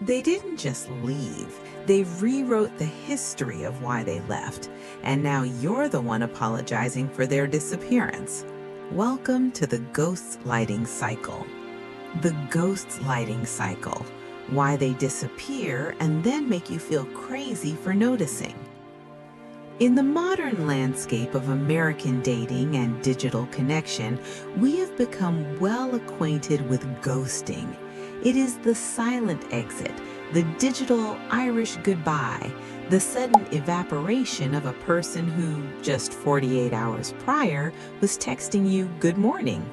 They didn't just leave, they rewrote the history of why they left, and now you're the one apologizing for their disappearance. Welcome to the ghostlighting cycle. The ghostlighting cycle. Why they disappear and then make you feel crazy for noticing. In the modern landscape of American dating and digital connection, we have become well acquainted with ghosting. It is the silent exit, the digital Irish goodbye, the sudden evaporation of a person who, just 48 hours prior, was texting you good morning.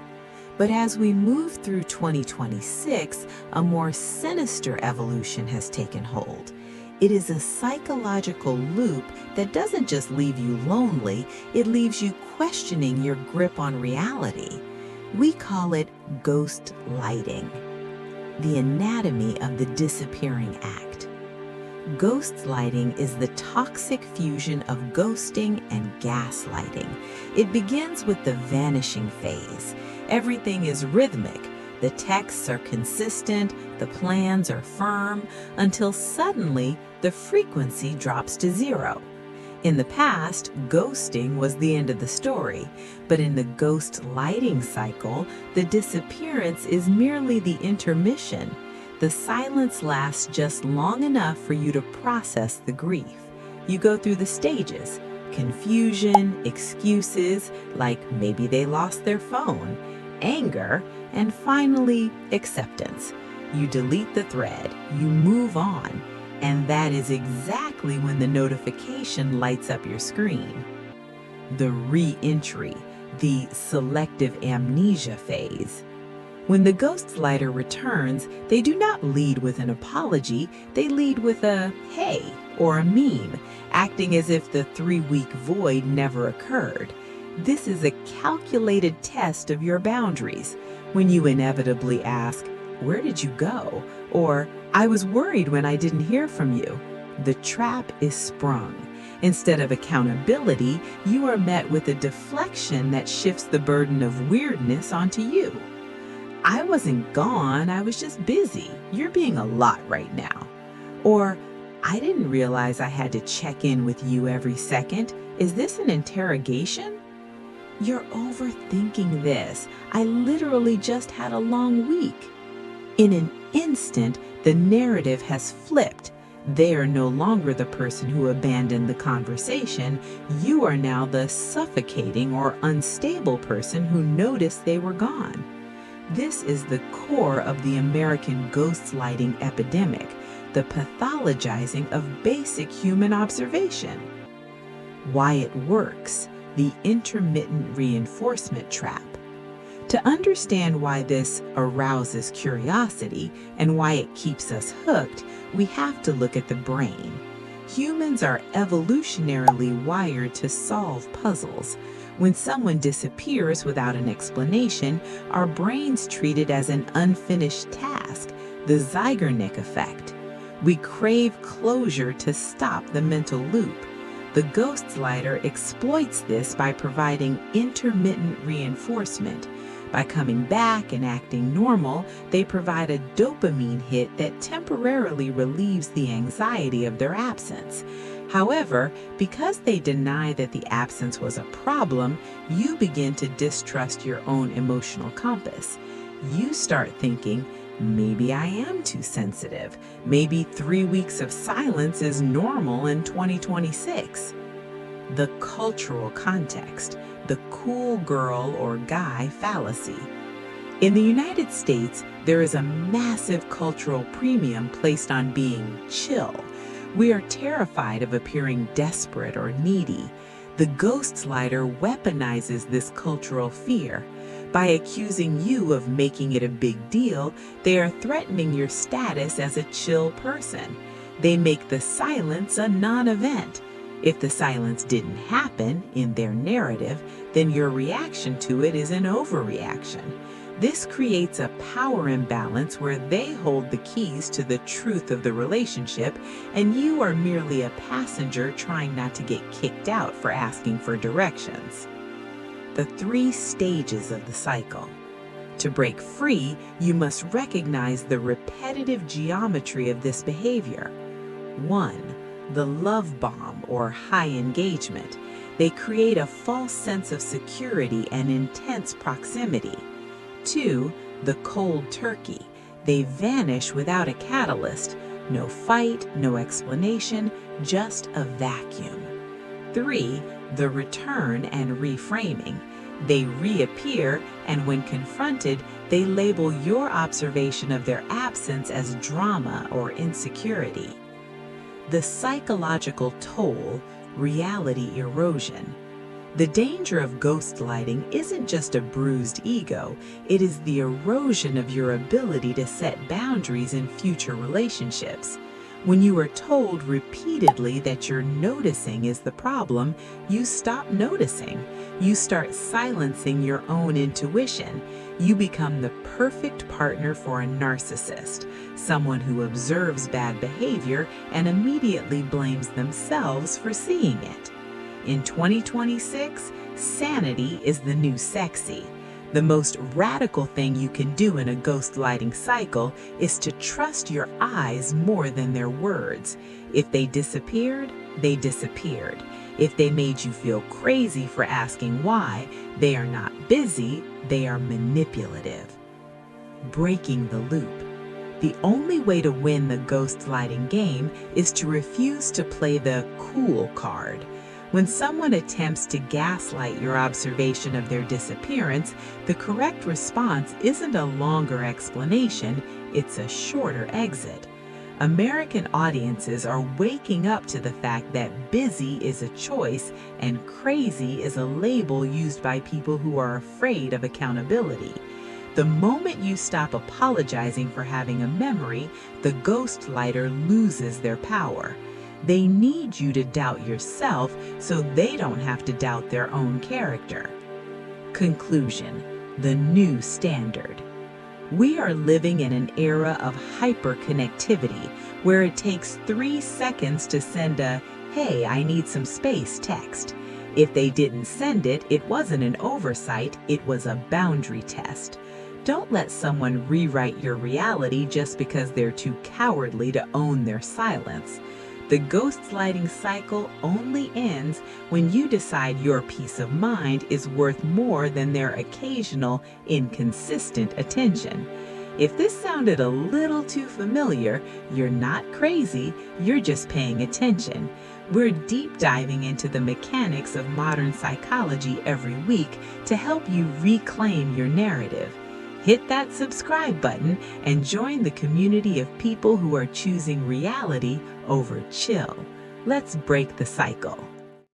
But as we move through 2026, a more sinister evolution has taken hold. It is a psychological loop that doesn't just leave you lonely, it leaves you questioning your grip on reality. We call it ghostlighting, the anatomy of the disappearing act. Ghostlighting is the toxic fusion of ghosting and gaslighting. It begins with the vanishing phase. Everything is rhythmic. The texts are consistent, the plans are firm, until suddenly the frequency drops to zero. In the past, ghosting was the end of the story, but in the ghostlighting cycle, the disappearance is merely the intermission. The silence lasts just long enough for you to process the grief. You go through the stages: confusion, excuses, like maybe they lost their phone, anger, and finally, acceptance. You delete the thread, you move on, and that is exactly when the notification lights up your screen. The re-entry, the selective amnesia phase. When the ghostlighter returns, they do not lead with an apology, they lead with a "hey" or a meme, acting as if the 3-week void never occurred. This is a calculated test of your boundaries. When you inevitably ask, "Where did you go?" or "I was worried when I didn't hear from you," the trap is sprung. Instead of accountability, you are met with a deflection that shifts the burden of weirdness onto you. "I wasn't gone, I was just busy. You're being a lot right now." Or, "I didn't realize I had to check in with you every second. Is this an interrogation?" "You're overthinking this. I literally just had a long week." In an instant, the narrative has flipped. They are no longer the person who abandoned the conversation. You are now the suffocating or unstable person who noticed they were gone. This is the core of the American ghostlighting epidemic, the pathologizing of basic human observation. Why it works: the intermittent reinforcement trap. To understand why this arouses curiosity and why it keeps us hooked, we have to look at the brain. Humans are evolutionarily wired to solve puzzles. When someone disappears without an explanation, our brains treat it as an unfinished task, the Zeigarnik effect. We crave closure to stop the mental loop. The ghostlighter exploits this by providing intermittent reinforcement. By coming back and acting normal, they provide a dopamine hit that temporarily relieves the anxiety of their absence. However, because they deny that the absence was a problem, you begin to distrust your own emotional compass. You start thinking, maybe I am too sensitive. Maybe 3 weeks of silence is normal in 2026. The cultural context, the cool girl or guy fallacy. In the United States, there is a massive cultural premium placed on being chill. We are terrified of appearing desperate or needy. The ghostlighter weaponizes this cultural fear. By accusing you of making it a big deal, they are threatening your status as a chill person. They make the silence a non-event. If the silence didn't happen in their narrative, then your reaction to it is an overreaction. This creates a power imbalance where they hold the keys to the truth of the relationship, and you are merely a passenger trying not to get kicked out for asking for directions. The 3 stages of the cycle. To break free, you must recognize the repetitive geometry of this behavior. 1. The love bomb or high engagement. They create a false sense of security and intense proximity. 2. The cold turkey. They vanish without a catalyst. No fight, no explanation, just a vacuum. 3. The return and reframing. They reappear, and when confronted, they label your observation of their absence as drama or insecurity. The psychological toll, reality erosion. The danger of ghostlighting isn't just a bruised ego, it is the erosion of your ability to set boundaries in future relationships. When you are told repeatedly that your noticing is the problem, you stop noticing. You start silencing your own intuition. You become the perfect partner for a narcissist, someone who observes bad behavior and immediately blames themselves for seeing it. In 2026, sanity is the new sexy. The most radical thing you can do in a ghostlighting cycle is to trust your eyes more than their words. If they disappeared, they disappeared. If they made you feel crazy for asking why, they are not busy, they are manipulative. Breaking the loop. The only way to win the ghostlighting game is to refuse to play the cool card. When someone attempts to gaslight your observation of their disappearance, the correct response isn't a longer explanation, it's a shorter exit. American audiences are waking up to the fact that busy is a choice and crazy is a label used by people who are afraid of accountability. The moment you stop apologizing for having a memory, the ghostlighter loses their power. They need you to doubt yourself so they don't have to doubt their own character. Conclusion: the new standard. We are living in an era of hyperconnectivity where it takes 3 seconds to send a "Hey, I need some space" text. If they didn't send it, it wasn't an oversight, it was a boundary test. Don't let someone rewrite your reality just because they're too cowardly to own their silence. The ghostlighting cycle only ends when you decide your peace of mind is worth more than their occasional, inconsistent attention. If this sounded a little too familiar, you're not crazy, you're just paying attention. We're deep diving into the mechanics of modern psychology every week to help you reclaim your narrative. Hit that subscribe button and join the community of people who are choosing reality over chill. Let's break the cycle.